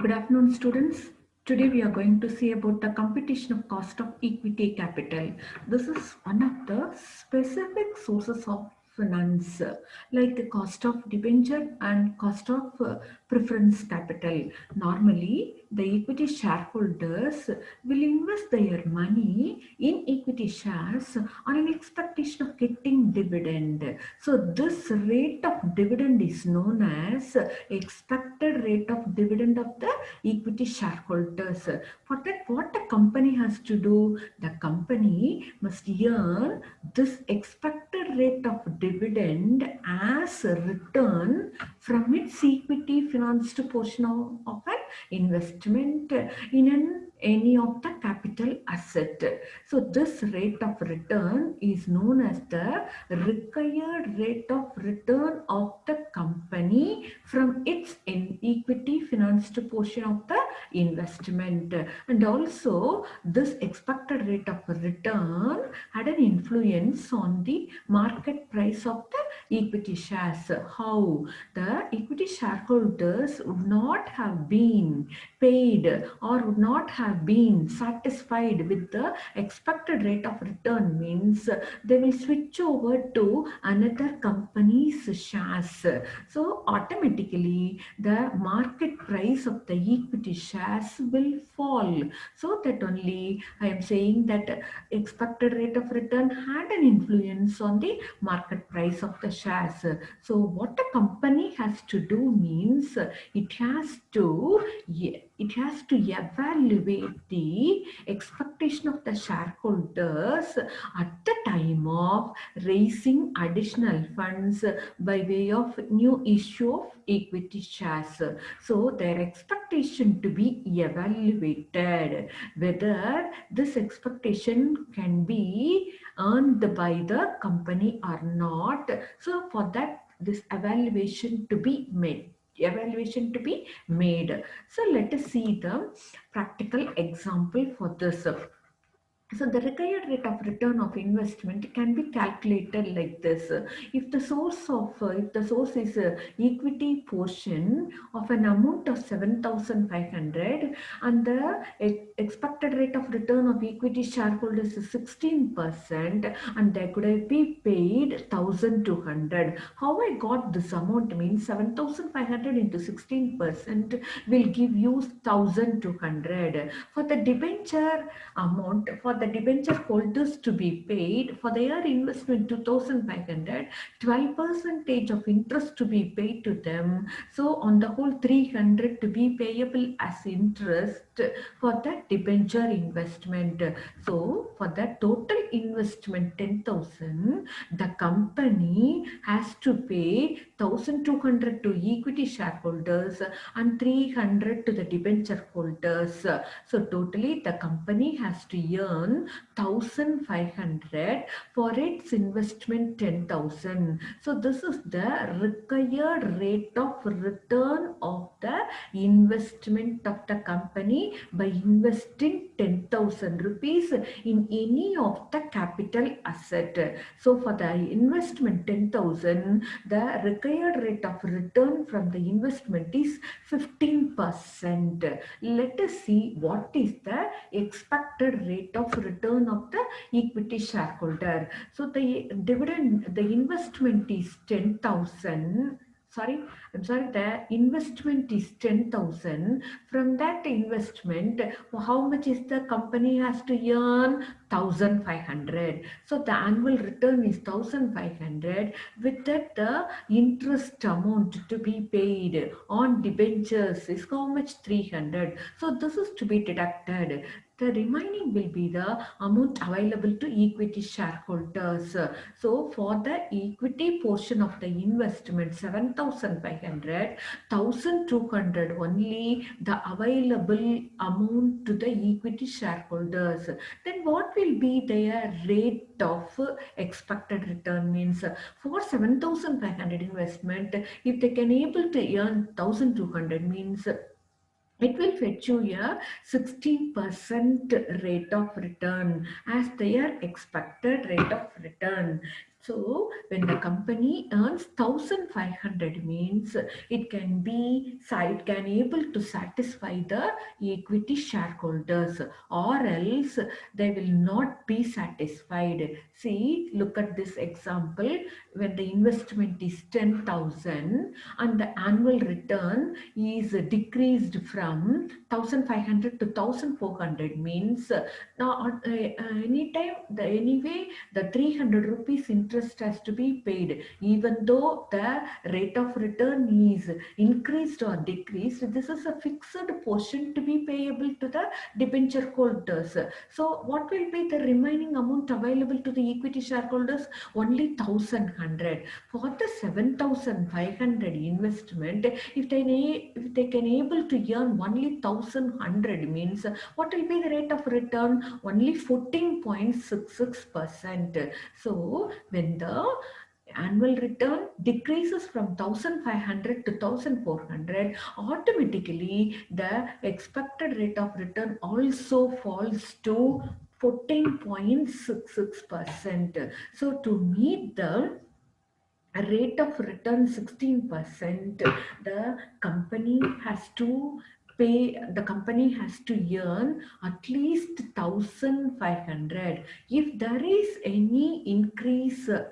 Good afternoon, students. Today we are going to see about the computation of cost of equity capital. This is one of the specific sources of finance, like the cost of debenture and cost of preference capital. Normally, the equity shareholders will invest their money in equity shares on an expectation of getting dividend. So this rate of dividend is known as expected rate of dividend of the equity shareholders. For that, what the company has to do, the company must earn this expected rate of dividend as a return from its equity financed portion of an investment in any of the capital asset. So this rate of return is known as the required rate of return of the company from its equity financed portion of the investment. And also this expected rate of return had an influence on the market price of the equity shares. How the equity shareholders would not have been paid or would not have been satisfied with the expected rate of return means they will switch over to another company's shares. So automatically the market price of the equity shares will fall. So that only I am saying that expected rate of return had an influence on the market price of the shares. So what a company has to do means it has to evaluate the expectation of the shareholders at the time of raising additional funds by way of new issue of equity shares. So their expectation to be evaluated whether this expectation can be earned by the company or not. So for that, this evaluation to be made. So let us see the practical example for this. So the required rate of return of investment can be calculated like this. If the source is equity portion of an amount of 7,500 and the expected rate of return of equity shareholders is 16% and they could have been paid 1,200. How I got this amount means 7,500 into 16% will give you 1,200. For the debenture amount, for the debenture holders to be paid for their investment 2,500, 12 percentage of interest to be paid to them. So on the whole 300 to be payable as interest for that debenture investment. So for that total investment 10,000, the company has to pay 1,200 to equity shareholders and 300 to the debenture holders. So totally the company has to earn 1,500 for its investment 10,000. So this is the required rate of return of the investment of the company by investing 10,000 rupees in any of the capital asset. So for the investment 10,000, the required rate of return from the investment is 15%. Let us see what is the expected rate of return of the equity shareholder. So the investment is 10,000. The investment is 10,000. From that investment, how much is the company has to earn? 1,500. So the annual return is 1,500. With that, the interest amount to be paid on debentures is how much? 300. So this is to be deducted. The remaining will be the amount available to equity shareholders. So for the equity portion of the investment 7,500, 1,200 only the available amount to the equity shareholders. Then what will be their rate of expected return means for 7,500 investment, if they can able to earn 1,200 means it will fetch you a 16% rate of return as their expected rate of return. So when the company earns 1,500 means it can able to satisfy the equity shareholders, or else they will not be satisfied. See, look at this example. When the investment is 10,000 and the annual return is decreased from 1,500 to 1,400 means now anytime the 300 rupees interest has to be paid, even though the rate of return is increased or decreased. This is a fixed portion to be payable to the debenture holders. So what will be the remaining amount available to the equity shareholders? Only 1,100. For the 7,500 investment, if they can able to earn only 1,100 means what will be the rate of return? Only 14.66%. So when the annual return decreases from 1,500 to 1,400, automatically the expected rate of return also falls to 14.66%. So to meet the rate of return 16%, the company has to the company has to earn at least 1,500. If there is any increase or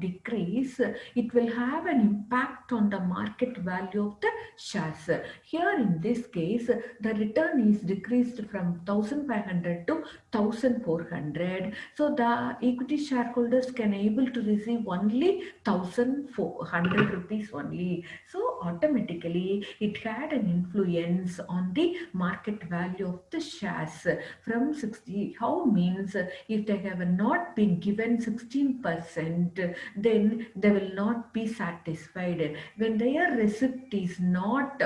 decrease, it will have an impact on the market value of the shares. Here in this case, the return is decreased from 1,500 to 1,400. So the equity shareholders can able to receive only 1,400 rupees only. So automatically it had an influence on the market value of the shares from 60. How means if they have not been given 16%, then they will not be satisfied. When their receipt is not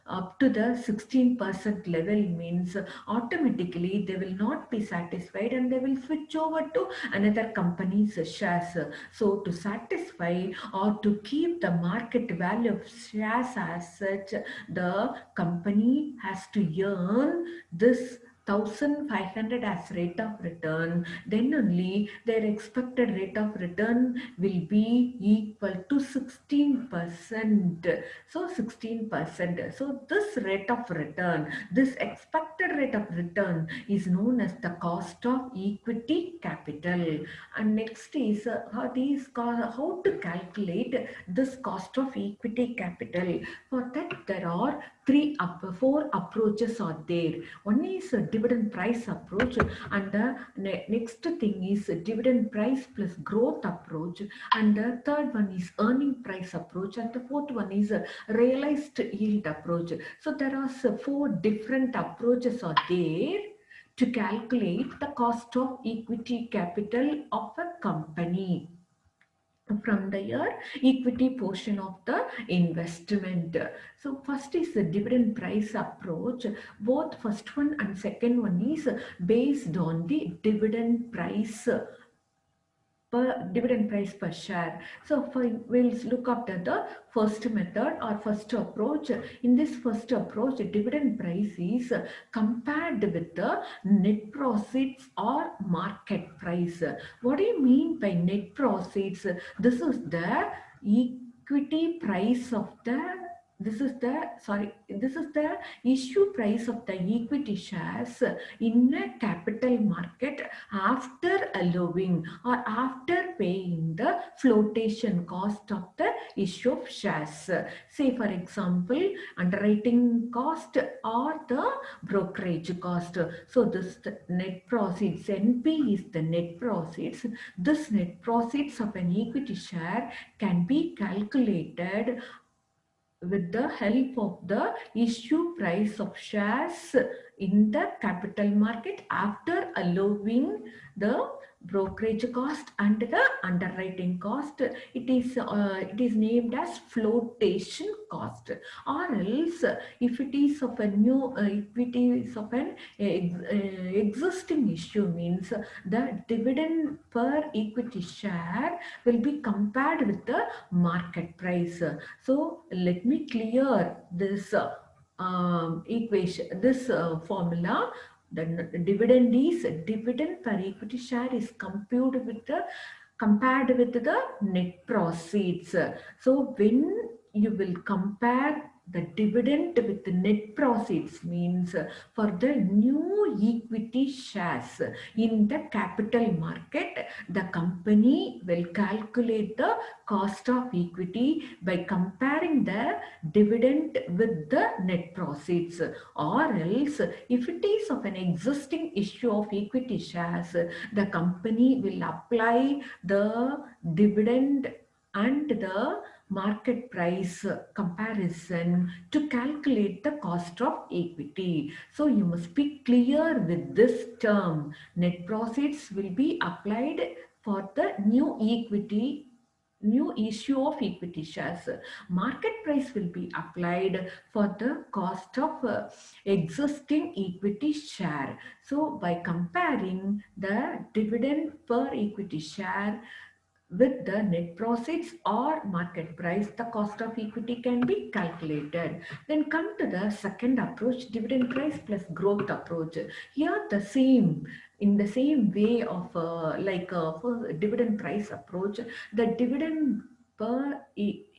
up to the 16% level means automatically they will not be satisfied and they will switch over to another company's shares. So to satisfy or to keep the market value of shares as such, the company has to earn this 1,500 as rate of return. Then only their expected rate of return will be equal to 16%. So 16%. So this rate of return, this expected rate of return is known as the cost of equity capital. And next is how to calculate this cost of equity capital. For that there are four approaches are there. One is a dividend price approach, and the next thing is a dividend price plus growth approach, and the third one is earning price approach, and the fourth one is a realized yield approach. So there are four different approaches are there to calculate the cost of equity capital of a company from the equity portion of the investment. So first is the dividend price approach. Both first one and second one is based on the dividend price per share. So we'll look after the first method or first approach. In this first approach, dividend price is compared with the net profits or market price. What do you mean by net profits? This is the equity price of the this is the issue price of the equity shares in a capital market after allowing or after paying the flotation cost of the issue of shares. Say for example, underwriting cost or the brokerage cost. So this net proceeds, NP is the net proceeds. This net proceeds of an equity share can be calculated with the help of the issue price of shares in the capital market after allowing the brokerage cost and the underwriting cost. It is named as flotation cost. Or else if it is of a new if it is of an existing issue means the dividend per equity share will be compared with the market price. So let me clear this equation, this formula. The dividend per equity share is compared with the net proceeds. So when you will compare the dividend with the net proceeds means for the new equity shares in the capital market, the company will calculate the cost of equity by comparing the dividend with the net proceeds. Or else, if it is of an existing issue of equity shares, the company will apply the dividend and the market price comparison to calculate the cost of equity. So you must be clear with this term. Net proceeds will be applied for the new issue of equity shares. Market price will be applied for the cost of existing equity share. So by comparing the dividend per equity share with the net proceeds or market price, the cost of equity can be calculated. Then come to the second approach, dividend price plus growth approach. Here the same, in the same way of for dividend price approach, the dividend per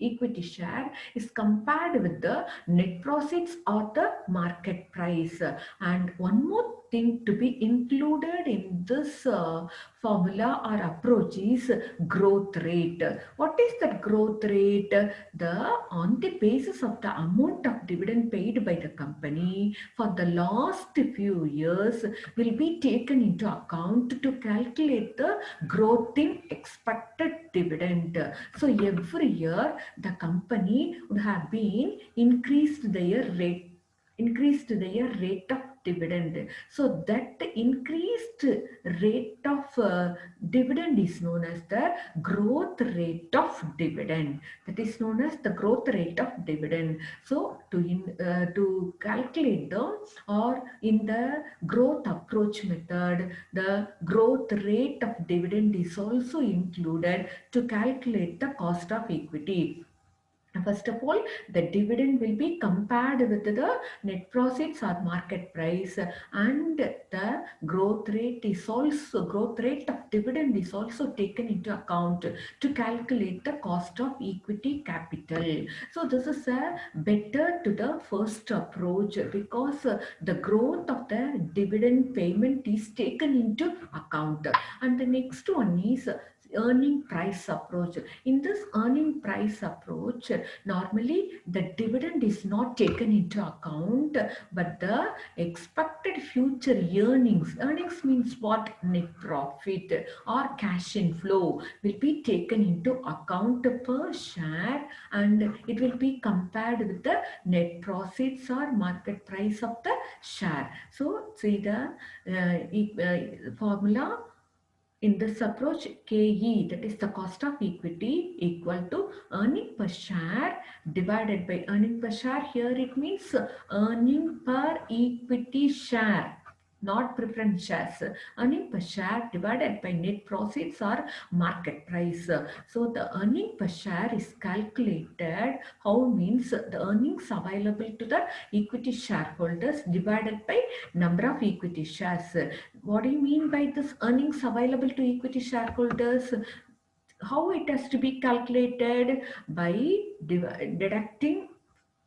equity share is compared with the net proceeds or the market price. And one more thing to be included in this formula or approach is growth rate. What is that growth rate? On the basis of the amount of dividend paid by the company for the last few years will be taken into account to calculate the growth in expected dividend. So every year the company would have been increased their rate of dividend. So that increased rate of dividend is known as the growth rate of dividend. That is known as the growth rate of dividend. So to calculate the, or in the growth approach method, the growth rate of dividend is also included to calculate the cost of equity. First of all, the dividend will be compared with the net profits or market price, and the growth rate of dividend is also taken into account to calculate the cost of equity capital. So this is a better to the first approach because the growth of the dividend payment is taken into account. And the next one is earning price approach. In this earning price approach, normally the dividend is not taken into account, but the expected future earnings means what? Net profit or cash inflow will be taken into account per share, and it will be compared with the net profits or market price of the share. So see the formula in this approach, KE, that is the cost of equity, equal to earning per share divided by earning per share. Here it means earning per equity share, not preference shares. Earning per share divided by net profits or market price. So the earning per share is calculated. How means the earnings available to the equity shareholders divided by number of equity shares. What do you mean by this earnings available to equity shareholders? How it has to be calculated? By deducting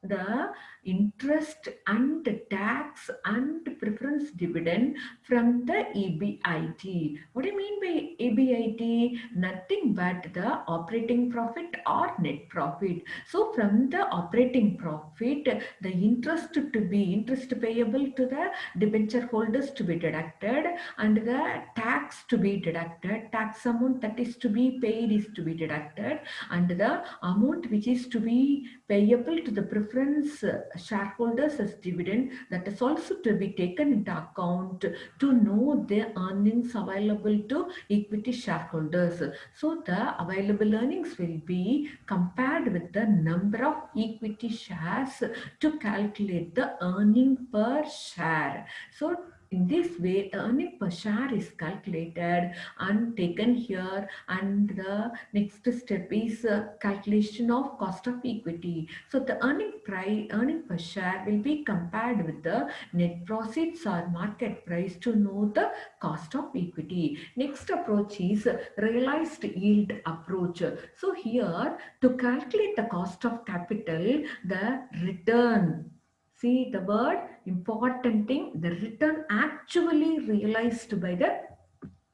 the interest and tax and preference dividend from the EBIT. What do you mean by EBIT? Nothing but the operating profit or net profit. So from the operating profit, the interest payable to the debenture holders to be deducted, and the tax to be deducted. Tax amount that is to be paid is to be deducted, and the amount which is to be payable to the preference shareholders as dividend, that is also to be taken into account to know the earnings available to equity shareholders. So the available earnings will be compared with the number of equity shares to calculate the earning per share. So In this way, the earning per share is calculated and taken here, and the next step is calculation of cost of equity. So the earning per share will be compared with the net profits or market price to know the cost of equity. Next approach is realized yield approach. So here, to calculate the cost of capital, the return. See the word important thing, the return actually realized by the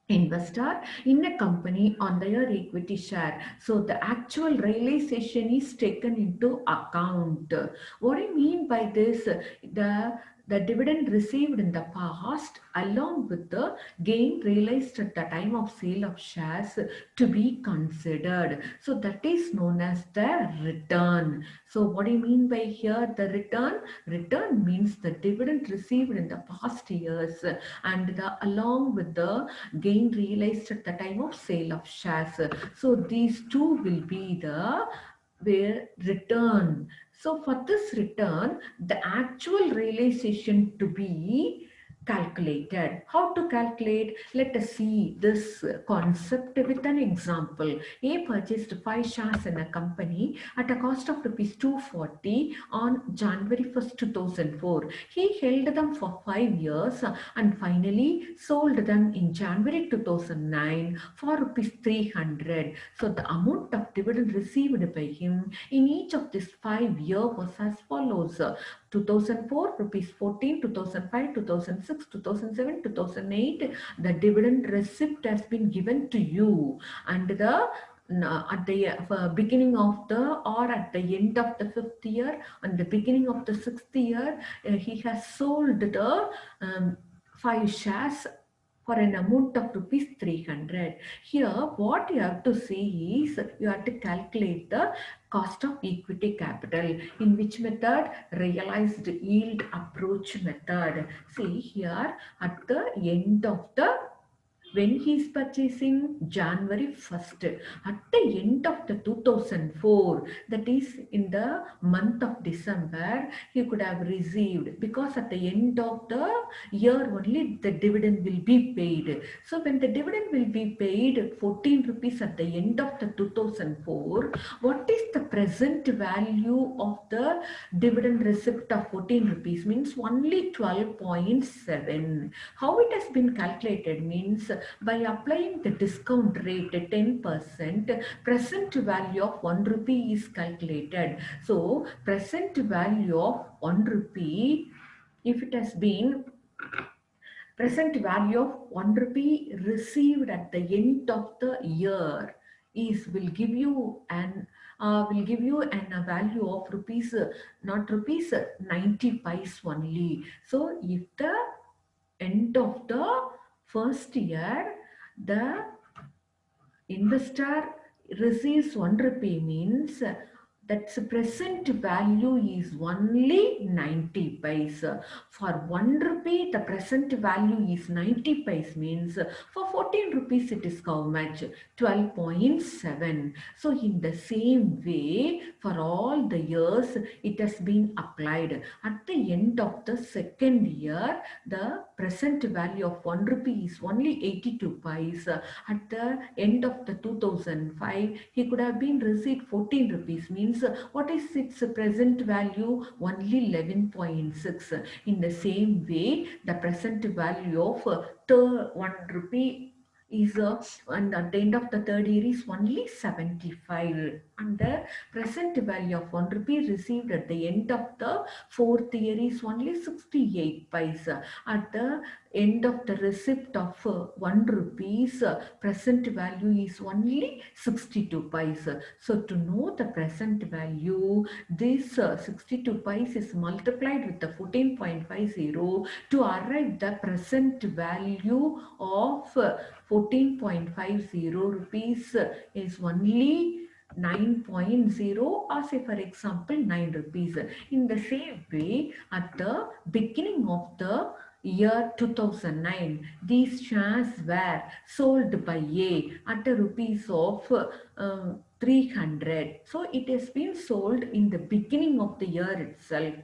investor in a company on their equity share. So the actual realization is taken into account. What I mean by this, the dividend received in the past along with the gain realized at the time of sale of shares to be considered. So that is known as the return. So what do you mean by here the return? Return means the dividend received in the past years and the along with the gain realized at the time of sale of shares. So these two will be the where return. So for this return, the actual realization to be calculated. How to calculate? Let us see this concept with an example. A purchased 5 shares in a company at a cost of rupees 240 on January 1st, 2004. He held them for 5 years and finally sold them in January 2009 for rupees 300. So the amount of dividend received by him in each of these 5 years was as follows. 2004 rupees 14, 2005, 2006, 2007, 2008. The dividend receipt has been given to you, and the at the beginning of the or at the end of the fifth year and the beginning of the sixth year, he has sold the 5 shares for an amount of rupees 300. Here what you have to see is you have to calculate the cost of equity capital. In which method? Realized yield approach method. See here at the end of the when he is purchasing January 1st, at the end of the 2004, that is in the month of December, he could have received, because at the end of the year only the dividend will be paid. So when the dividend will be paid 14 rupees at the end of the 2004, what is the present value of the dividend receipt of 14 rupees? Means only 12.7. How it has been calculated means by applying the discount rate at 10%, present value of 1 rupee is calculated. So present value of 1 rupee, if it has been present value of 1 rupee received at the end of the year is will give you an a value of rupees not rupees 90 pice only. So if the end of the first year the investor receives 1 rupee means that's present value is only 90 paise. For 1 rupee, the present value is 90 paise means for 14 rupees it is how much? 12.7. So in the same way, for all the years it has been applied. At the end of the second year, the present value of 1 rupee is only 82 paise. At the end of the 2005, he could have been received 14 rupees means what is its present value? Only 11.6. In the same way, the present value of 1 rupee is and at the end of the third year is only 75, and the present value of 1 rupee received at the end of the fourth year is only 68 paisa. At the end of the receipt of 1 rupees, present value is only 62 paisa. So to know the present value, this 62 paisa is multiplied with the 14.50 to arrive the present value of 14.50 rupees is only 9.0, or say for example 9 rupees. In the same way, at the beginning of the year 2009, these shares were sold by A at a rupees of 300. So it has been sold in the beginning of the year itself.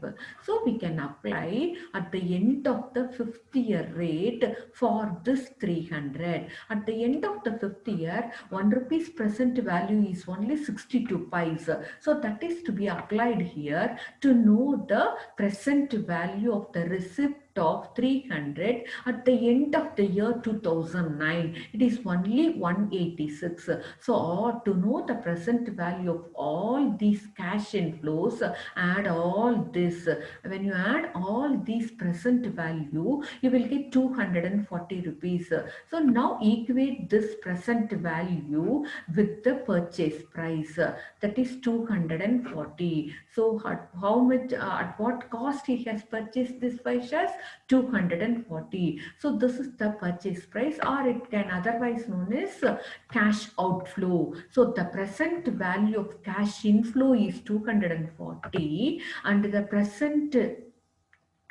So we can apply at the end of the fifth year rate for this 300. At the end of the fifth year, 1 rupees present value is only 62 pies. So that is to be applied here to know the present value of the receipt of 300 at the end of the year 2009. It is only 186. So to know the present value of all these cash inflows, add all this. When you add all these present value, you will get 240 rupees. So now equate this present value with the purchase price, that is 240. So how much, at what cost he has purchased this 5 shares? 240. So this is the purchase price, or it can otherwise known as cash outflow. So the present value of cash inflow is 240 and the present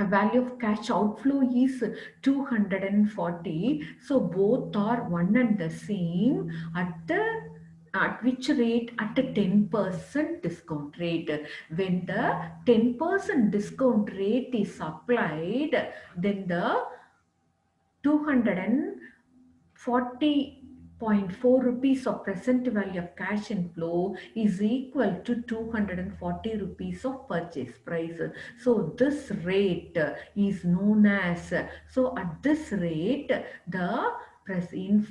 value of cash outflow is 240. So both are one and the same. At which rate? At a 10% discount rate. When the 10% discount rate is applied, then the 240.4 rupees of present value of cash inflow is equal to 240 rupees of purchase price. So this rate is known as, so at this rate the present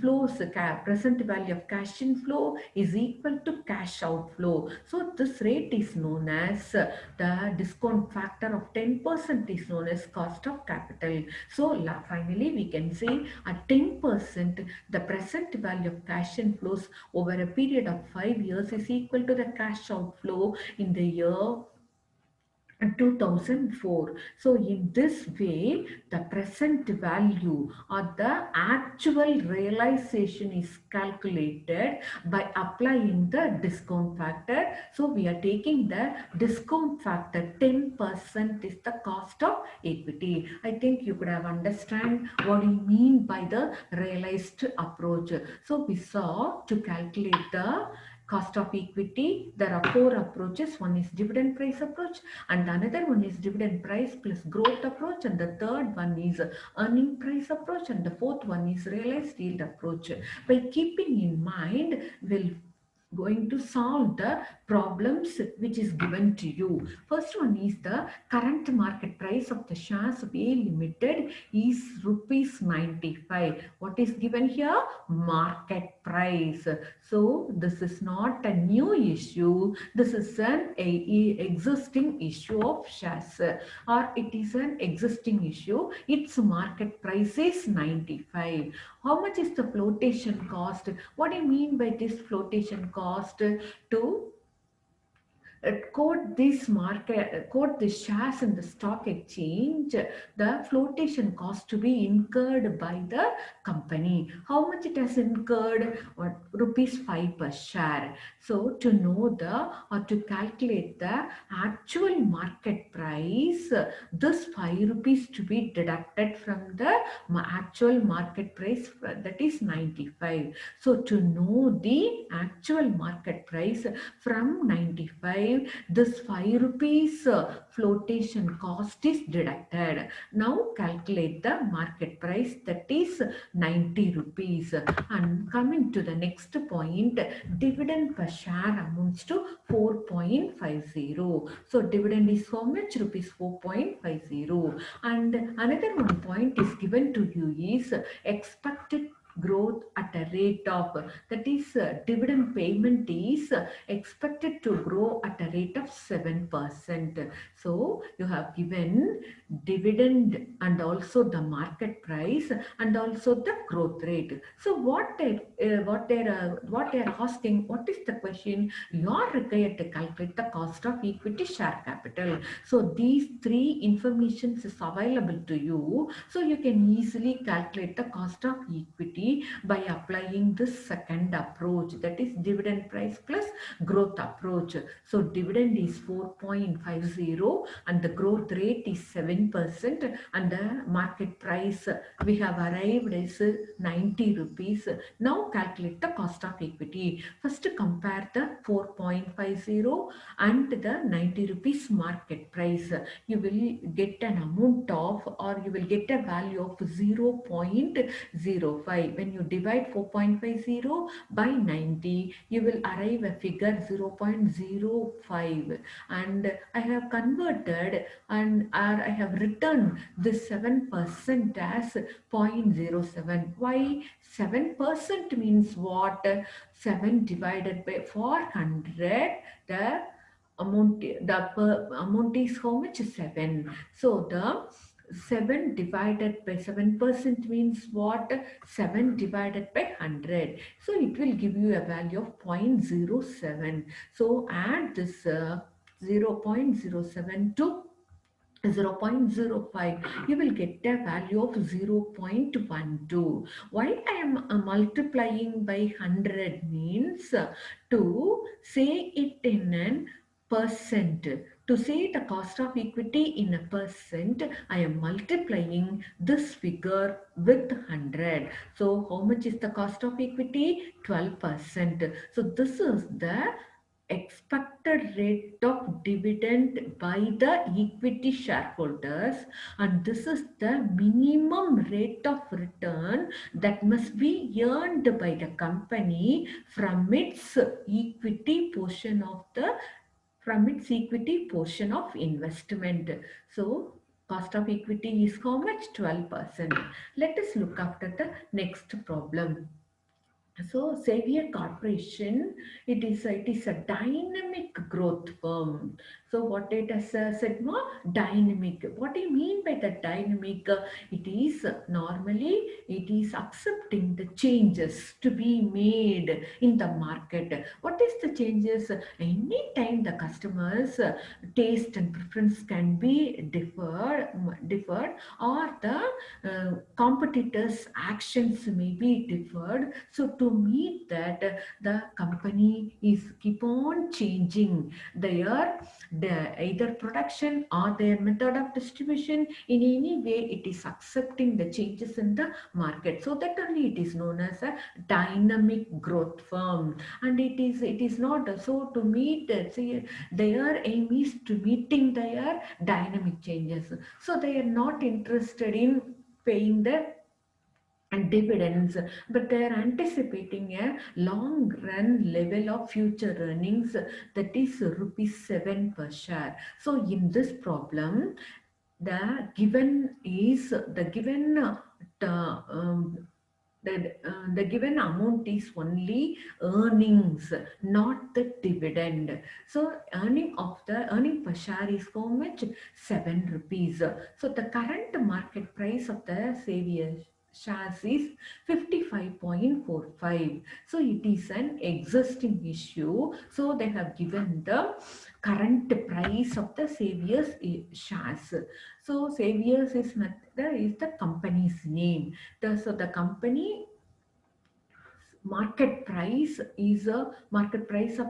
value of cash inflow is equal to cash outflow. So this rate is known as, the discount factor of 10% is known as cost of capital. So finally we can say at 10% the present value of cash inflows over a period of 5 years is equal to the cash outflow in the year 2004. So in this way, the present value or the actual realization is calculated by applying the discount factor. So we are taking the discount factor, 10% is the cost of equity. I think you could have understand what we mean by the realized approach. So we saw to calculate the cost of equity, there are 4 approaches. One is dividend price approach, and another one is dividend price plus growth approach, and the third one is earning price approach, and the fourth one is realized yield approach. By keeping in mind, we'll going to solve the problems which is given to you. First one is the current market price of the shares of A Limited is rupees 95. What is given here? Market price. So this is not a new issue. This is an existing issue of shares, or it is an existing issue. Its market price is 95. How much is the flotation cost? What do you mean by this flotation cost? To quote the shares in the stock exchange, the flotation cost to be incurred by the company. How much it has incurred? Rupees 5 per share. So to know the, or to calculate the actual market price, this 5 rupees to be deducted from the actual market price, that is 95. So to know the actual market price from 95, this 5 rupees flotation cost is deducted. Now calculate the market price, that is 90 rupees. And coming to the next point, dividend per share amounts to 4.50. So dividend is how much? Rupees 4.50. And another one point is given to you is expected growth at a rate of, that is dividend payment is expected to grow at a rate of 7%. So you have given dividend and also the market price and also the growth rate. So what they're asking, what is the question? You are required to calculate the cost of equity, share capital. So these 3 informations is available to you, so you can easily calculate the cost of equity equity by applying this second approach, that is dividend price plus growth approach. So dividend is 4.50 and the growth rate is 7% and the market price we have arrived is 90 rupees. Now calculate the cost of equity. First compare the 4.50 and the 90 rupees market price. You will get an amount of, or you will get a value of 0.05. When you divide 4.50 by 90, you will arrive a figure 0.05, and I have converted and I have written this 7% as 0.07. Why 7% means what? 7 divided by 400, the amount is how much? 7. So the 7 divided by 7% means what? 7 divided by 100. So it will give you a value of 0.07. So add this 0.07 to 0.05, you will get a value of 0.12. Why I am multiplying by 100 means to say it in an percent. To say the cost of equity in a percent, I am multiplying this figure with 100. So how much is the cost of equity? 12%. So this is the expected rate of dividend by the equity shareholders, and this is the minimum rate of return that must be earned by the company from its equity portion of investment. So cost of equity is how much? 12%. Let us look after the next problem. So Xavier Corporation, it is a dynamic growth firm. So what it has said more? Dynamic. What do you mean by the dynamic? It is normally it is accepting the changes to be made in the market. What is the changes? Anytime the customers' taste and preference can be differed, or the competitors' actions may be differed. So to meet that, the company is keep on changing their either production or their method of distribution. In any way, it is accepting the changes in the market. So that only it is known as a dynamic growth firm, and it is not so to meet say their aim is to meeting their dynamic changes. So they are not interested in paying the and dividends, but they are anticipating a long run level of future earnings, that is rupees 7 per share. So in this problem, the given the given amount is only earnings, not the dividend. So earning per share is how much? 7 rupees. So the current market price of the Savior shares is 55.45. So it is an existing issue. So they have given the current price of the Savior's shares. So Savior's is the company's name. So the company market price of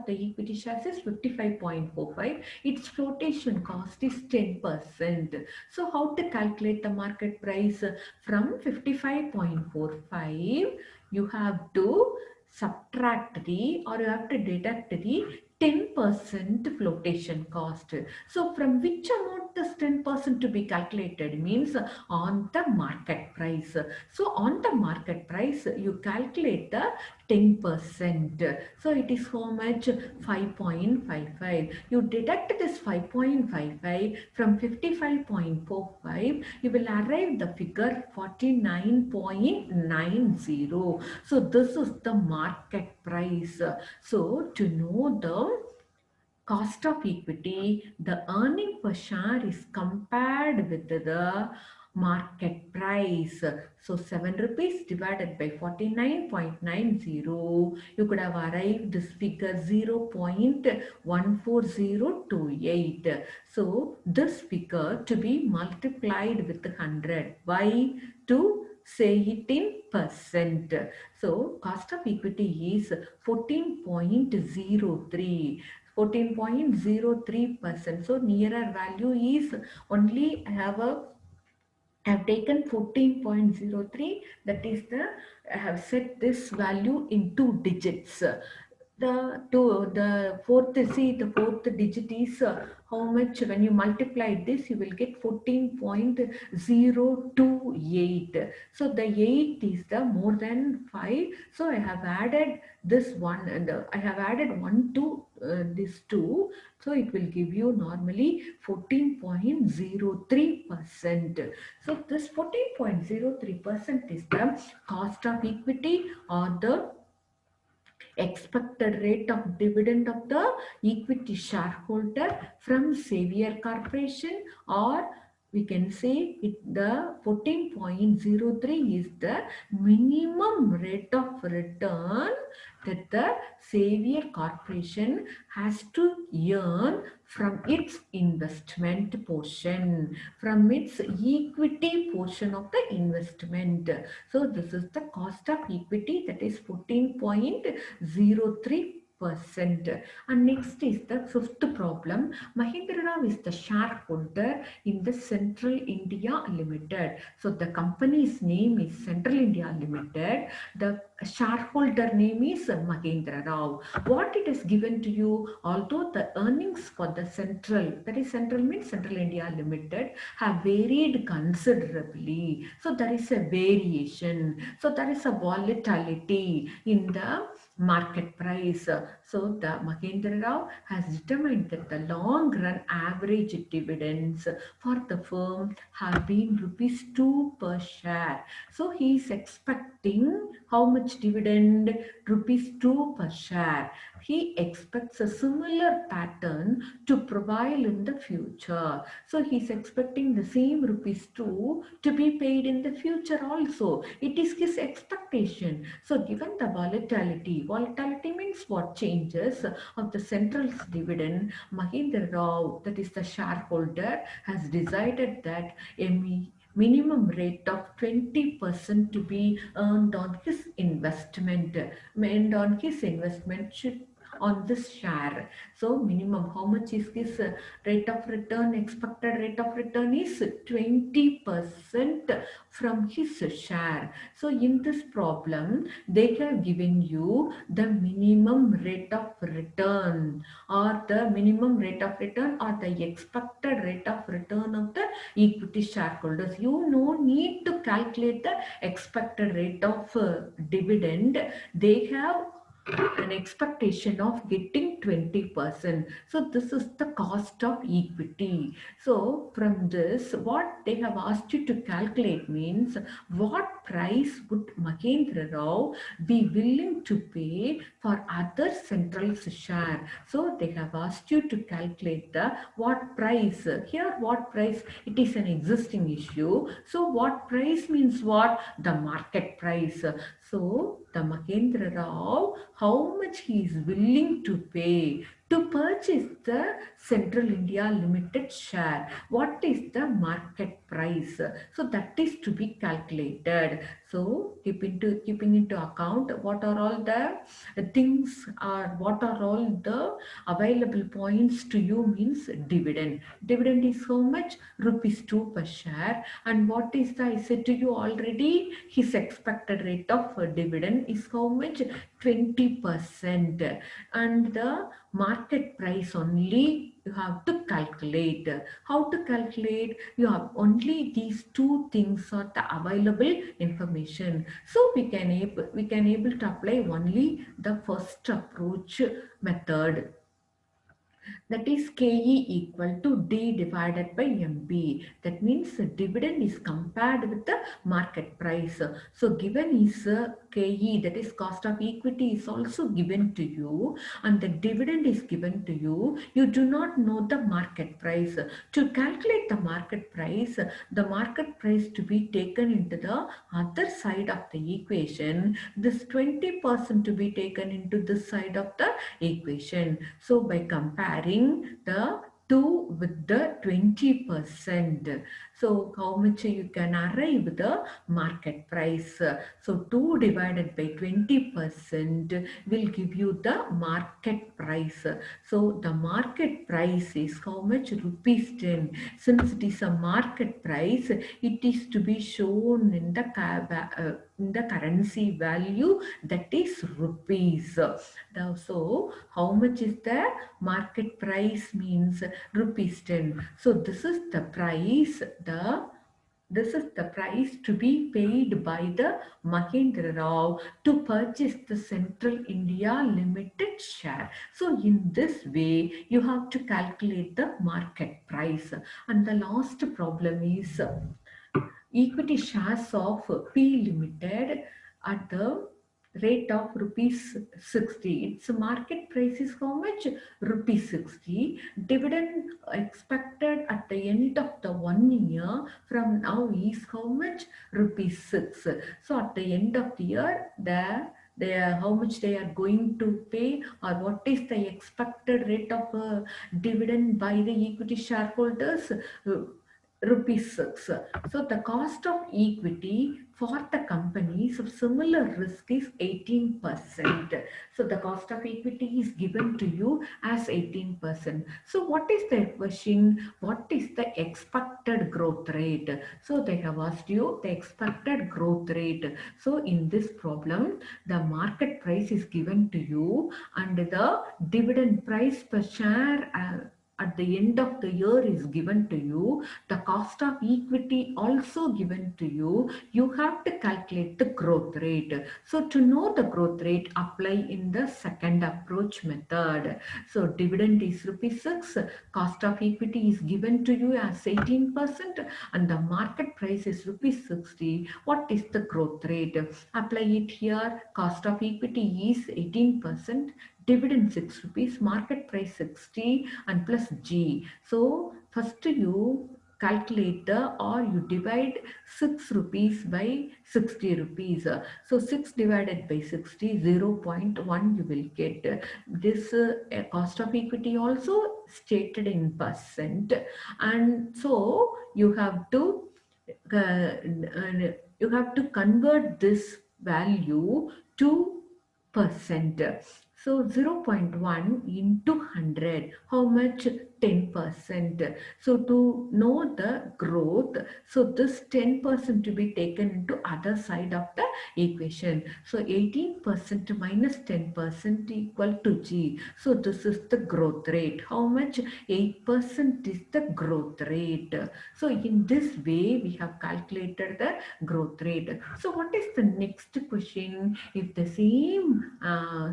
the equity shares is 55.45. Its flotation cost is 10%. So how to calculate the market price? From 55.45, you have to subtract the, or you have to deduct the 10% flotation cost. So from which amount this 10% to be calculated? Means on the market price. So on the market price, you calculate the 10%. So it is how much? 5.55. You deduct this 5.55 from 55.45, you will arrive the figure 49.90. So this is the market price. So to know the cost of equity, the earning per share is compared with the market price. So 7 rupees divided by 49.90, you could have arrived this figure 0.14028. So this figure to be multiplied with 100. Why? To say it in percent. So cost of equity is 14.03. 14.03%. So nearer value is only I have taken 14.03, that is I have set this value in two digits. The fourth, see the fourth digit is how much, when you multiply this you will get 14.028. So the 8 is the more than 5, so I have added this one, and I have added 1 to this 2, so it will give you normally 14.03%. So this 14.03% is the cost of equity, or the expected rate of dividend of the equity shareholder from Xavier Corporation, or we can say the 14.03 is the minimum rate of return that the Xavier Corporation has to earn from its investment portion, from its equity portion of the investment. So this is the cost of equity, that is 14.03%. And next is the fifth problem. Mahindra Rao is the shareholder in the Central India Limited. So the company's name is Central India Limited. The shareholder name is Mahindra Rao. What it is given to you, although the earnings for the Central, that is Central means Central India Limited, have varied considerably. So there is a variation. So there is a volatility in the market price. So the Mahindra Rao has determined that the long run average dividends for the firm have been rupees 2 per share. So he is expecting how much dividend? Rupees 2 per share. He expects a similar pattern to prevail in the future. So he is expecting the same rupees 2 to be paid in the future also. It is his expectation. So given the volatility means what? Changes of the central's dividend, Mahindra Rao, that is the shareholder, has decided that a minimum rate of 20% to be earned on his investment, and on his investment should on this share. So minimum, how much is his rate of return? Expected rate of return is 20% from his share. So in this problem they have given you the minimum rate of return, or the minimum rate of return, or the expected rate of return of the equity shareholders. You no need to calculate the expected rate of dividend. They have an expectation of getting 20%. So this is the cost of equity. So from this, what they have asked you to calculate means what price would Mahindra Rao be willing to pay for other central's share. So they have asked you to calculate the what price. Here what price? It is an existing issue. So what price means what? The market price. So the Mahindra Rao, how much he is willing to pay to purchase the Central India Limited share. What is the market price? So that is to be calculated. So keeping into account what are all the things, or what are all the available points to you means dividend. Dividend is how much? Rupees 2 per share. And what is the, I said to you already, his expected rate of dividend is how much? 20%. And the market price only you have to calculate. How to calculate? You have only these two things are the available information. So we can able to apply only the first approach method, that is KE equal to D divided by MB. That means the dividend is compared with the market price. So given is KE, that is cost of equity, is also given to you, and the dividend is given to you. You do not know the market price. To calculate the market price to be taken into the other side of the equation, this 20% to be taken into this side of the equation. So by comparing the 2 with the 20%, So how much you can arrive the market price. So 2 divided by 20% will give you the market price. So the market price is how much? Rupees 10. Since it is a market price, it is to be shown in the currency value, that is rupees. So how much is the market price? Means rupees 10. So this is the price to be paid by the Mahendra Rao to purchase the Central India Limited share. So in this way, you have to calculate the market price. And the last problem is equity shares of P Limited at the rate of rupees 60. Its market price is how much? Rupees 60. Dividend expected at the end of the 1 year from now is how much? Rupees 6. So at the end of the year, how much they are going to pay, or what is the expected rate of dividend by the equity shareholders? Rupees 6. So the cost of equity for the companies of similar risk is 18%. So the cost of equity is given to you as 18%. So what is the question? What is the expected growth rate? So they have asked you the expected growth rate. So in this problem, the market price is given to you and the dividend price per share at the end of the year is given to you, the cost of equity also given to you. You have to calculate the growth rate. So to know the growth rate, apply in the second approach method. So dividend is rupees 6, cost of equity is given to you as 18%, and the market price is rupees 60. What is the growth rate? Apply it here. Cost of equity is 18%, dividend 6 rupees, market price 60, and plus G. So first you calculate or you divide 6 rupees by 60 rupees. So 6 divided by 60, 0.1 you will get. This cost of equity also stated in percent, and so you have to convert this value to percent. So 0.1 into 100, how much? 10%. So to know the growth, so this 10% to be taken into other side of the equation. So 18% minus 10% equal to G. So this is the growth rate. How much? 8% is the growth rate. So in this way, we have calculated the growth rate. So what is the next question? If the same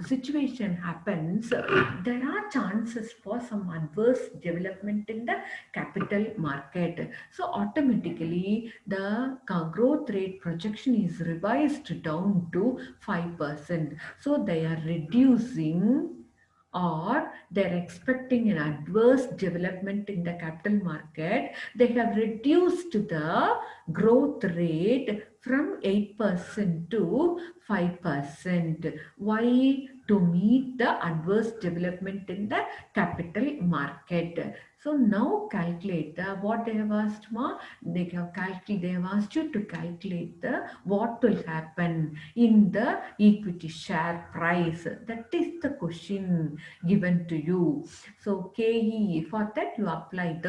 situation happens, there are chances for some adverse development in the capital market. So automatically the growth rate projection is revised down to 5%. So they are reducing, or they're expecting an adverse development in the capital market. They have reduced the growth rate from 8% to 5%. Why? To meet the adverse development in the capital market. So now calculate what they have asked ma. They have asked you to calculate what will happen in the equity share price. That is the question given to you. So KE, for that you apply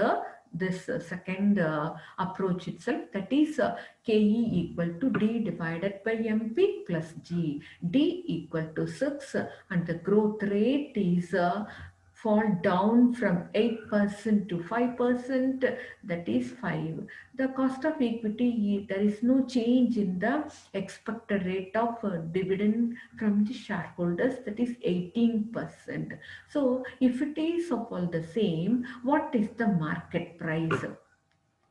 this second approach itself, that is KE equal to D divided by MP plus G. D equal to 6 and the growth rate is fall down from 8% to 5%, that is 5. The cost of equity, there is no change in the expected rate of dividend from the shareholders, that is 18%. So if it is of all the same, what is the market price?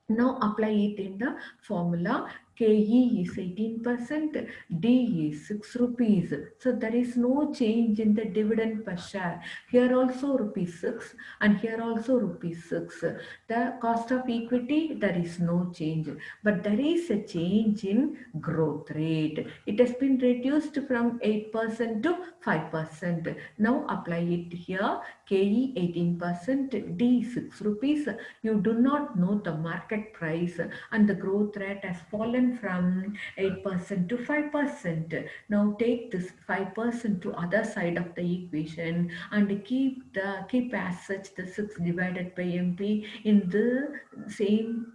Now apply it in the formula. KE is 18%, D is 6 rupees. So there is no change in the dividend per share. Here also rupees 6 and here also rupees 6. The cost of equity, there is no change. But there is a change in growth rate. It has been reduced from 8% to 5%. Now apply it here. KE 18%, D 6 rupees. You do not know the market price and the growth rate has fallen from 8% to 5%. Now take this 5% to other side of the equation and keep as such the 6 divided by MP same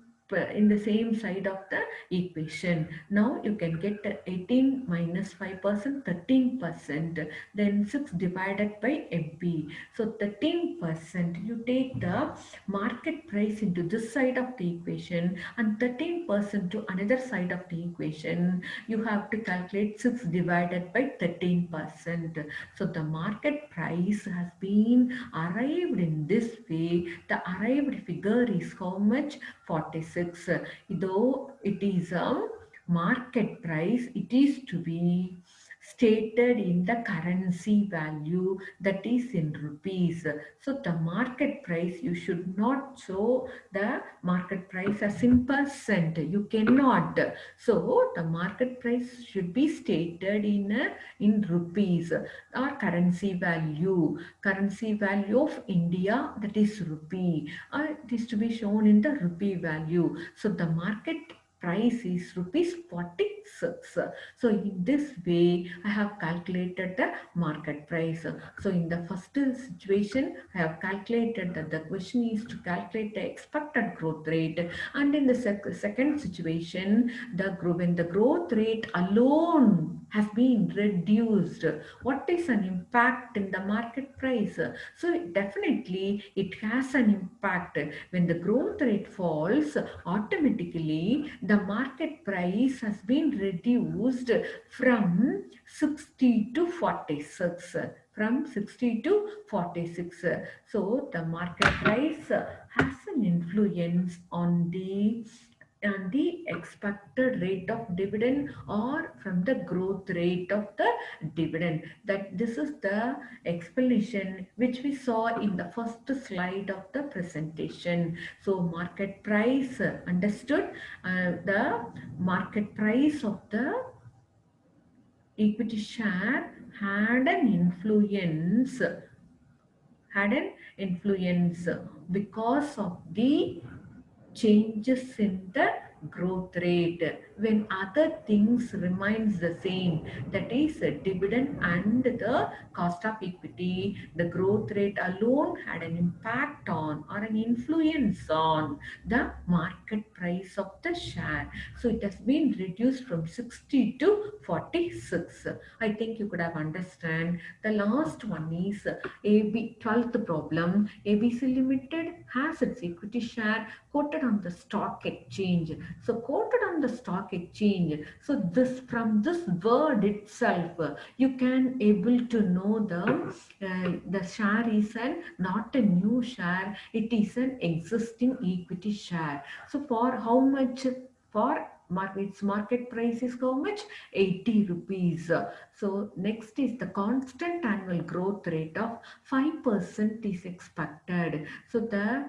in the same side of the equation. Now you can get 18 minus 5%, 13%, then 6 divided by MP. So 13%, you take the market price into this side of the equation and 13% to another side of the equation. You have to calculate 6 divided by 13%. So the market price has been arrived in this way. The arrived figure is how much? 46. Though it is a market price, it is to be stated in the currency value, that is in rupees. So the market price, you should not show the market price as in percent. You cannot. So the market price should be stated in rupees or currency value. Currency value of India, that is rupee. It is to be shown in the rupee value. So the market price is rupees 46. So in this way, I have calculated the market price. So in the first situation, I have calculated that the question is to calculate the expected growth rate. And in the second situation, when the growth rate alone has been reduced, what is an impact in the market price? So definitely it has an impact. When the growth rate falls, automatically the market price has been reduced from 60 to 46. From 60 to 46. So the market price has an influence on the expected rate of dividend or from the growth rate of the dividend. That this is the explanation which we saw in the first slide of the presentation. So market price understood. The market price of the equity share had an influence because of the changes in the growth rate. When other things remains the same, that is a dividend and the cost of equity, the growth rate alone had an impact on or an influence on the market price of the share. So it has been reduced from 60 to 46. I think you could have understand. The last one is AB 12th problem. ABC Limited has its equity share quoted on the stock exchange. So quoted on the stock exchange. So this from this word itself, you can able to know the share is not a new share. It is an existing equity share. So for how much? For its market price is how much? 80 rupees. So next is the constant annual growth rate of 5% is expected. So the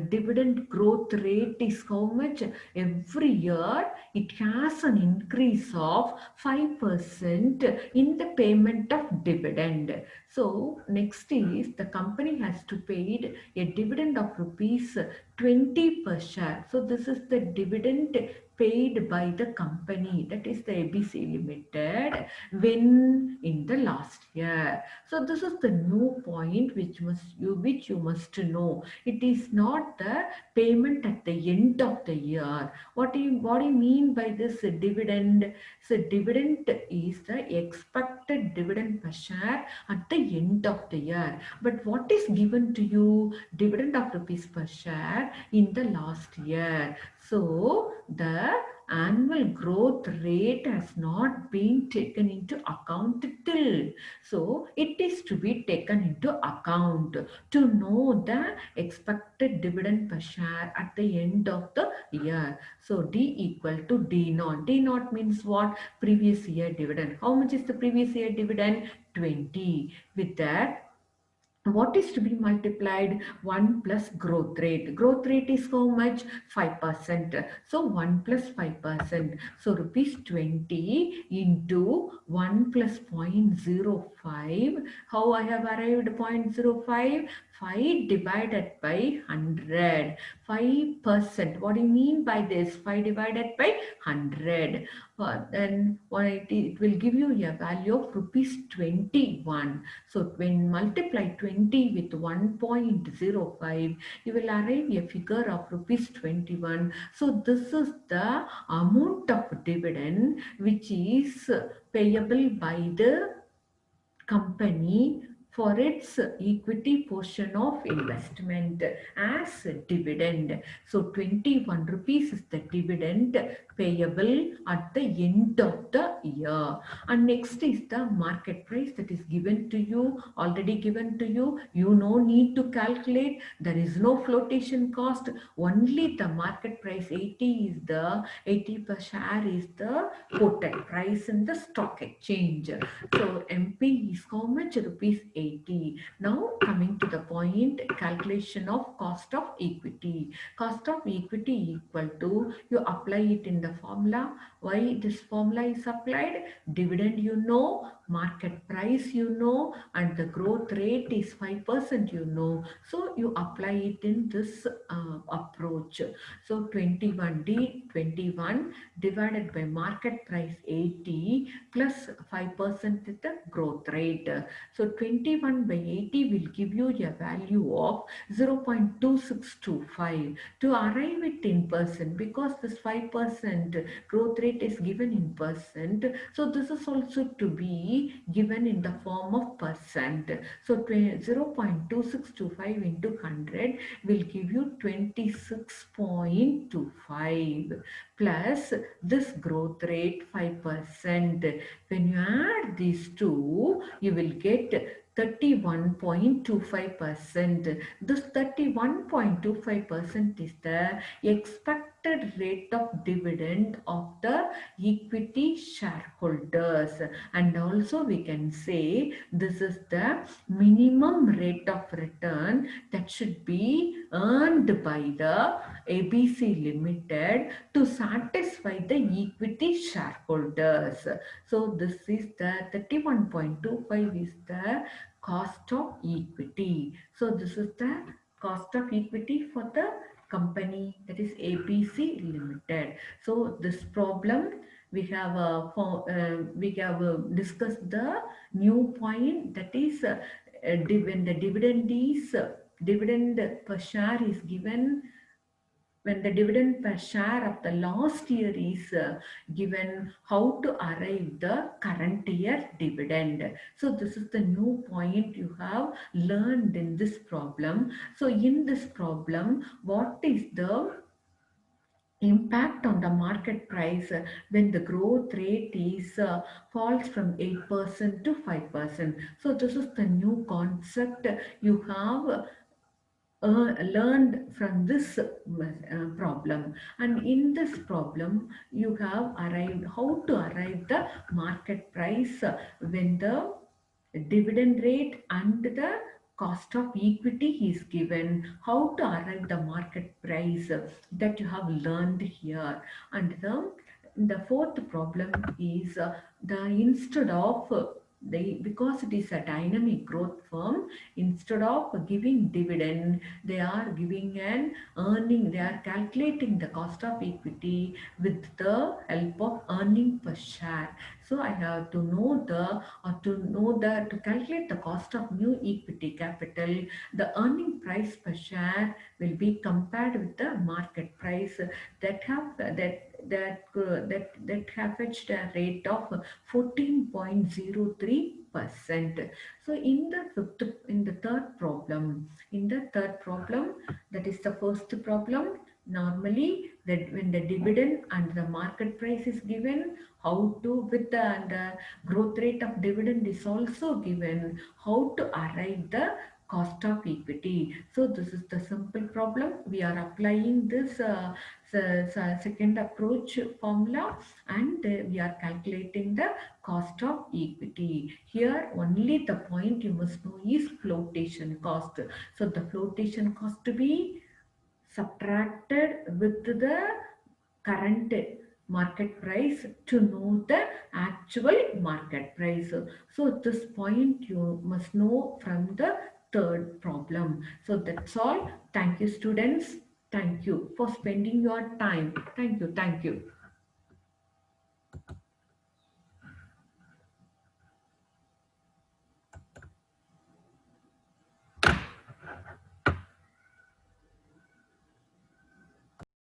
dividend growth rate is how much? Every year it has an increase of 5% in the payment of dividend. So next is the company has to pay a dividend of rupees 20 per share. So this is the dividend paid by the company, that is the ABC Limited, when in the last year. So this is the new point which you must know. It is not the payment at the end of the year. What do you mean by this dividend? So dividend is the expected dividend per share at the end of the year. But what is given to you? Dividend of rupees per share in the last year. So the annual growth rate has not been taken into account till. So it is to be taken into account to know the expected dividend per share at the end of the year. So D equal to D naught. D naught means what? Previous year dividend. How much is the previous year dividend? 20. With that, what is to be multiplied? 1 plus growth rate is how much? 5%. So 1 plus 5%, so rupees 20 into 1 plus 0.05. How I have arrived 0.05? 5 divided by 100. 5%. What do you mean by this? 5 divided by 100. Then what it will give you a value of rupees 21. So when multiply 20 with 1.05, you will arrive a figure of rupees 21. So this is the amount of dividend which is payable by the company for its equity portion of investment as dividend. So 21 rupees is the dividend payable at the end of the year. And next is the market price that is given to you, already given to you. You no need to calculate. There is no flotation cost. Only the market price 80 per share is the quoted price in the stock exchange. So MP is how much? Rupees 80. Now coming to the point, calculation of cost of equity. Cost of equity equal to, you apply it in the formula. Why this formula is applied? Dividend you know, market price you know, and the growth rate is 5% you know. So you apply it in this approach. So 21 divided by market price 80 plus 5% is the growth rate. So 21 by 80 will give you a value of 0.2625. To arrive it in percent, because this 5% growth rate is given in percent, so this is also to be given in the form of percent. So 0.2625 into 100 will give you 26.25 plus this growth rate 5%. When you add these two, you will get 31.25%. This 31.25% is the expected rate of dividend of the equity shareholders, and also we can say this is the minimum rate of return that should be earned by the ABC Limited to satisfy the equity shareholders. So this is the 31.25 is the cost of equity. So this is the cost of equity for the company, that is ABC Limited. So this problem we have discussed the new point, that is when the dividend is dividend per share is given, when the dividend per share of the last year is given, how to arrive the current year dividend. So this is the new point you have learned in this problem. So in this problem, what is the impact on the market price when the growth rate is falls from 8% to 5%? So this is the new concept you have learned from this problem, and in this problem you have arrived how to arrive the market price when the dividend rate and the cost of equity is given, how to arrive the market price that you have learned here. And the fourth problem is the instead of because it is a dynamic growth firm, instead of giving dividend, they are giving an earning, they are calculating the cost of equity with the help of earning per share. So I have to know to calculate the cost of new equity capital, the earning price per share will be compared with the market price that have that have fetched a rate of 14.03%. So in the third problem, that is the first problem. Normally, that when the dividend and the market price is given, how to with the and the growth rate of dividend is also given, how to arrive the cost of equity. So this is the simple problem. We are applying this second approach formula, and we are calculating the cost of equity. Here only the point you must know is flotation cost. So the flotation cost to be subtracted with the current market price to know the actual market price. So this point you must know from the third problem. So that's all. Thank you, students. Thank you for spending your time. Thank you. Thank you.